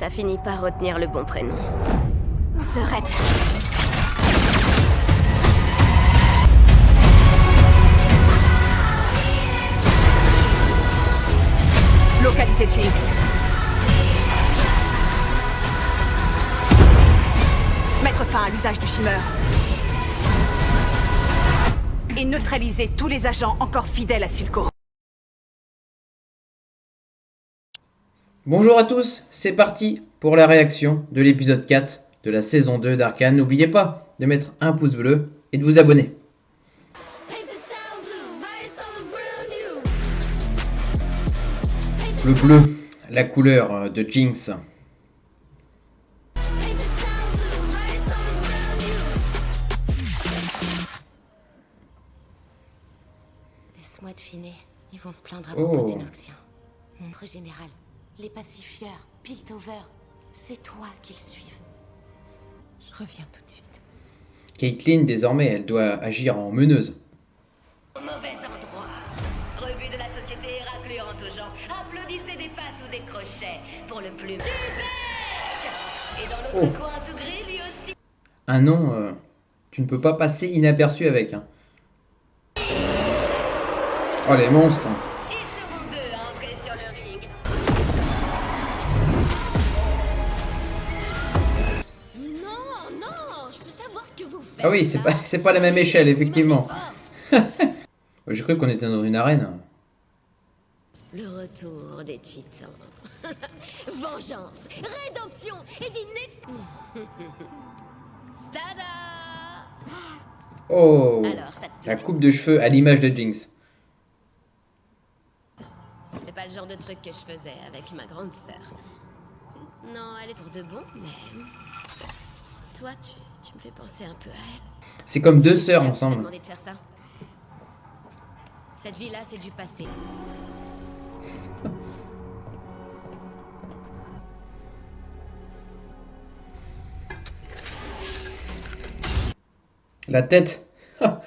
T'as fini par retenir le bon prénom. Serette. Localisez Jinx. Mettre fin à l'usage du Shimmer. Et neutraliser tous les agents encore fidèles à Silco. Bonjour à tous, c'est parti pour la réaction de l'épisode 4 de la saison 2 d'Arcane. N'oubliez pas de mettre un pouce bleu et de vous abonner. Le bleu, la couleur de Jinx. Laisse-moi deviner. Ils vont se plaindre à Oh. propos des Noxiens. Montre général. Les pacifieurs, Piltover, c'est toi qu'ils suivent. Je reviens tout de suite. Caitlyn, désormais, elle doit agir en meneuse. Au mauvais endroit. Rebut de la société racluant aux gens. Applaudissez des pattes ou des crochets pour le plus du bec. Et dans l'autre coin tout gris, lui aussi. Un nom, tu ne peux pas passer inaperçu avec. Hein. Oh les monstres. Ils seront deux à entrer sur le ring. Non, non, je peux savoir ce que vous faites. Ah oui, c'est pas la même échelle, effectivement. J'ai cru qu'on était dans une arène. Le retour des titans. Vengeance, rédemption et Tada! Oh, Alors, ça te plaît? la coupe de cheveux à l'image de Jinx. C'est pas le genre de truc que je faisais avec ma grande sœur. Non, elle est pour de bon, mais... Toi, tu me fais penser un peu à elle. C'est comme deux C'est sœurs qui t'a ensemble. demandé de faire ça? Cette vie-là, c'est du passé. La tête. À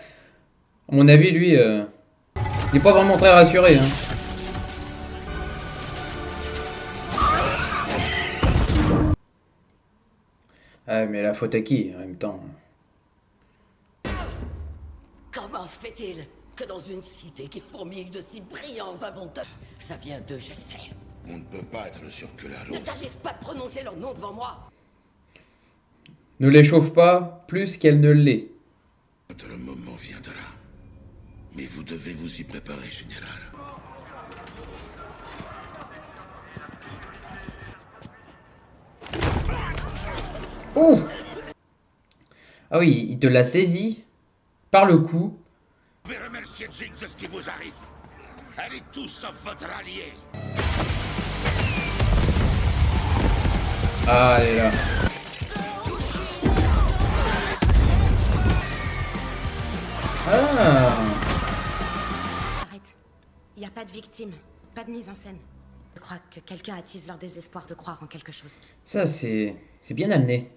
mon avis, lui, il est pas vraiment très rassuré. Hein. Ah, mais la faute à qui en même temps? Comment se fait-il que dans une cité qui fourmille de si brillants inventeurs, ça vient d'eux, je sais. On ne peut pas être sûr que la Ne rose... t'avise pas de prononcer leur nom devant moi. Ne l'échauffe pas plus qu'elle ne l'est. Notre moment viendra. Mais vous devez vous y préparer, général. Oh! Ah oui, il te l'a saisi par le cou. Vous pouvez remercier Jinx de ce qui vous arrive. Elle est tout sauf votre allié. Ah, elle est là. Ah! Arrête. Y a pas de victime, pas de mise en scène. Je crois que quelqu'un attise leur désespoir de croire en quelque chose. Ça, c'est bien amené.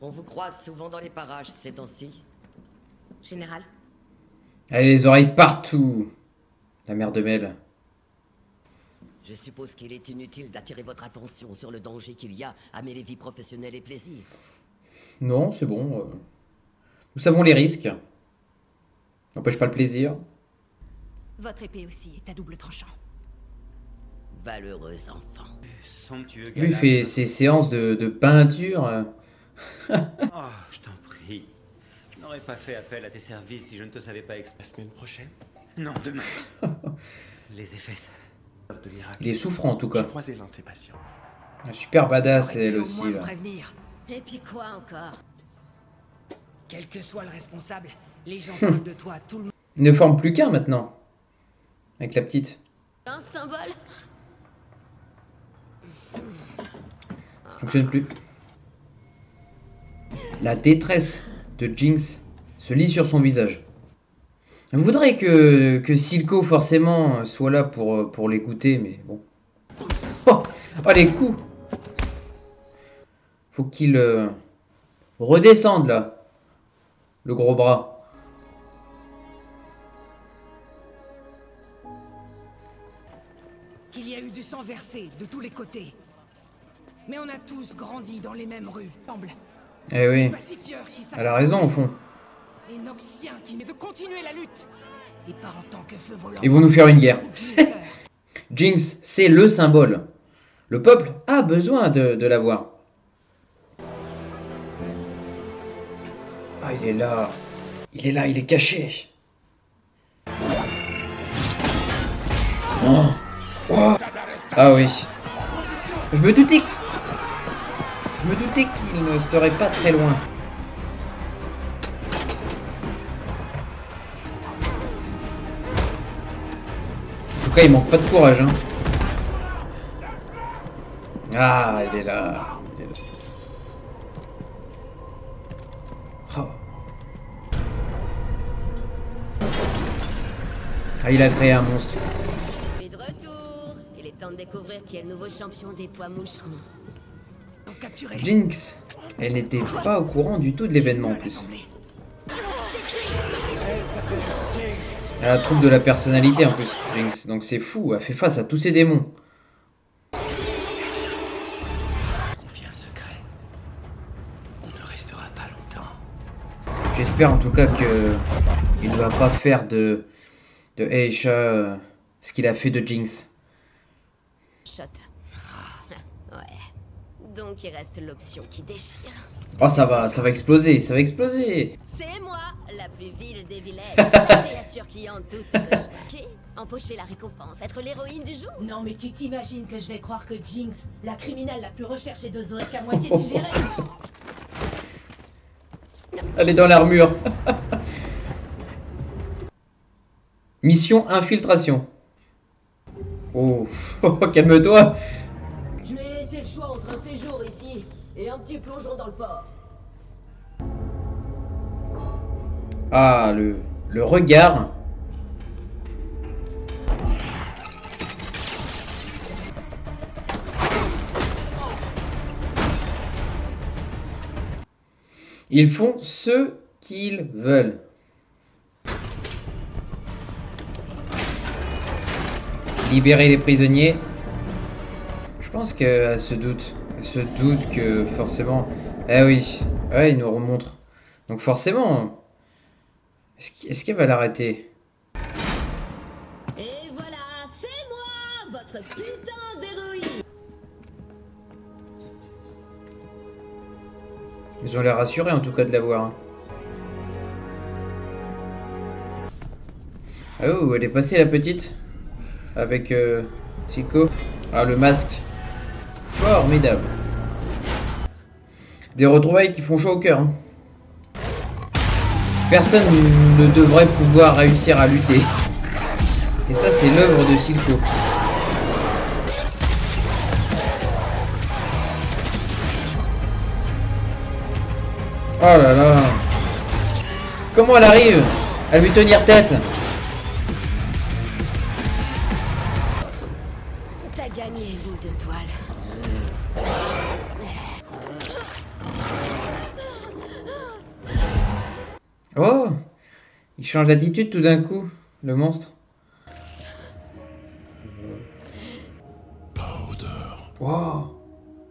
On vous croise souvent dans les parages ces temps-ci. Général, Elle a les oreilles partout. La mère de Mel. Je suppose qu'il est inutile d'attirer votre attention sur le danger qu'il y a à mêler vie professionnelle et plaisir. Non, c'est bon. Nous savons les risques. N'empêche pas le plaisir. Votre épée aussi est à double tranchant. Valeureux enfant. Somptueux Lui, il gala. fait ses séances de peinture. Oh, je t'en prie. Je n'aurais pas fait appel à tes services si je ne te savais pas exprès. La semaine prochaine, Non, demain. Les effets. de miracle, Il est souffrant en tout j'ai cas. croisé l'un de ses patients. Super badass T'aurais pu elle au aussi moins me là. prévenir. et puis quoi encore? Quel que soit le responsable, les gens parlent de toi à tout le monde. Il ne forme plus qu'un maintenant. Avec la petite. Un symbole? Ça fonctionne plus. La détresse de Jinx se lit sur son visage. On voudrait que Silco forcément soit là pour l'écouter, mais bon. Oh, oh, les coups! Faut qu'il redescende là. Le gros bras. Qu'il y a eu du sang versé de tous les côtés. Mais on a tous grandi dans les mêmes rues, semble. Eh oui, Pacifieur qui elle a raison au fond. Et Noxien qui met de continuer la lutte. Et pas en tant que feu volant. Ils vont nous faire une guerre. Ou Jinxer. Jinx, c'est le symbole. Le peuple a besoin de l'avoir. Ah, il est là. Il est là, il est caché. Oh. Oh. Ah oui. Je me doutais qu'il ne serait pas très loin. En tout cas, il manque pas de courage, hein. Ah, il est là. Il est là. Oh. Ah, il a créé un monstre. Et de retour. Il est temps de découvrir qui est le nouveau champion des pois moucherons. Pour capturer. Jinx, elle n'était pas au courant du tout de l'événement en plus. Elle a la trouble de la personnalité en plus, Jinx. Donc c'est fou, elle fait face à tous ces démons. Confie un secret. On ne restera pas longtemps. J'espère en tout cas que il ne va pas faire de Aisha ce qu'il a fait de Jinx. Shot. Ouais. Donc il reste l'option qui déchire. Oh ça va exploser, ça va exploser. C'est moi, la plus vile des vilaines. La créature qui hante toutes tes cauchemars. Empocher la récompense, être l'héroïne du jour. Non mais tu t'imagines que je vais croire que Jinx, la criminelle la plus recherchée de Zoé, qu'à moitié digérée. Elle est dans l'armure. Mission infiltration. Oh, calme-toi. Je lui ai laissé le choix entre un séjour ici et un petit plongeon dans le port. Ah, le regard. Ils font ce qu'ils veulent. Libérer les prisonniers. Je pense qu'elle se doute. Elle se doute que forcément... Eh oui, ouais, il nous remontre. Donc forcément... Est-ce qu'elle va l'arrêter? Et voilà, c'est moi, votre putain d'héroïne. Ils ont l'air rassurés en tout cas de l'avoir. Ah oh, elle est passée la petite. Avec Silco. Ah, le masque. Formidable. Des retrouvailles qui font chaud au cœur. Hein. Personne ne devrait pouvoir réussir à lutter. Et ça, c'est l'œuvre de Silco. Oh là là. Comment elle arrive à lui tenir tête? T'as gagné, boule de poil. Oh, il change d'attitude tout d'un coup, le monstre. Wow.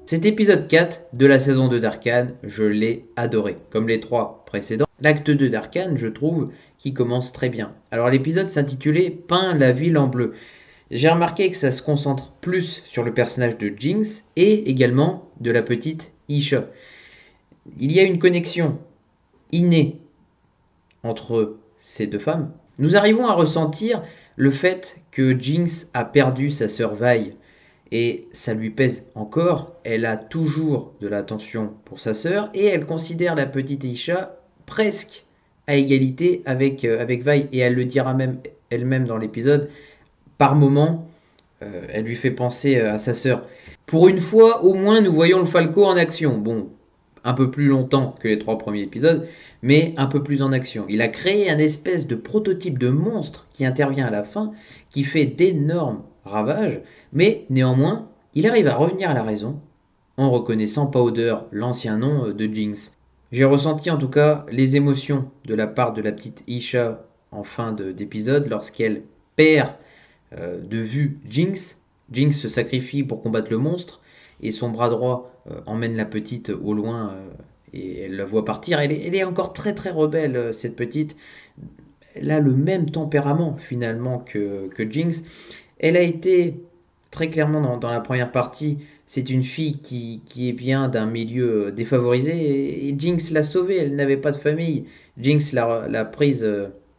Cet épisode 4 de la saison 2 d'Arcane, je l'ai adoré. Comme les 3 précédents, l'acte 2 d'Arcane, je trouve, qui commence très bien. Alors l'épisode s'intitulait « Peint la ville en bleu ». J'ai remarqué que ça se concentre plus sur le personnage de Jinx et également de la petite Aisha. Il y a une connexion innée entre ces deux femmes. Nous arrivons à ressentir le fait que Jinx a perdu sa sœur Vi et ça lui pèse encore. Elle a toujours de l'attention pour sa sœur et elle considère la petite Aisha presque à égalité avec Vi et elle le dira même elle-même dans l'épisode. Par moment, elle lui fait penser à sa sœur. Pour une fois, au moins, nous voyons le Falco en action. Bon, un peu plus longtemps que les 3 premiers épisodes, mais un peu plus en action. Il a créé un espèce de prototype de monstre qui intervient à la fin, qui fait d'énormes ravages, mais néanmoins, il arrive à revenir à la raison en reconnaissant Powder, l'ancien nom de Jinx. J'ai ressenti en tout cas les émotions de la part de la petite Aisha en fin d'épisode lorsqu'elle perd de vue Jinx. Jinx se sacrifie pour combattre le monstre et son bras droit emmène la petite au loin et elle la voit partir. Elle est encore très très rebelle, cette petite. Elle a le même tempérament finalement que Jinx. Elle a été très clairement dans la première partie, c'est une fille qui vient d'un milieu défavorisé et Jinx l'a sauvée, elle n'avait pas de famille. Jinx l'a prise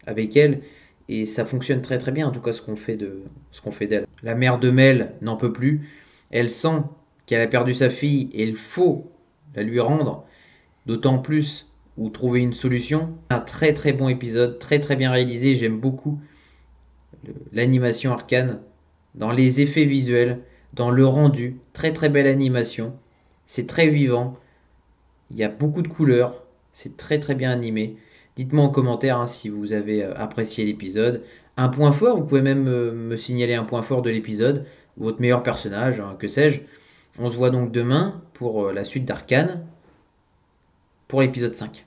avec elle et ça fonctionne très très bien, en tout cas ce qu'on fait d'elle. La mère de Mel n'en peut plus, elle sent qu'elle a perdu sa fille et il faut la lui rendre, d'autant plus ou trouver une solution. Un très très bon épisode, très très bien réalisé, j'aime beaucoup l'animation Arcane, dans les effets visuels, dans le rendu, très très belle animation, c'est très vivant, il y a beaucoup de couleurs, c'est très très bien animé. Dites-moi en commentaire hein, si vous avez apprécié l'épisode. Un point fort, vous pouvez même me signaler un point fort de l'épisode, votre meilleur personnage, hein, que sais-je. On se voit donc demain pour la suite d'Arcane, pour l'épisode 5.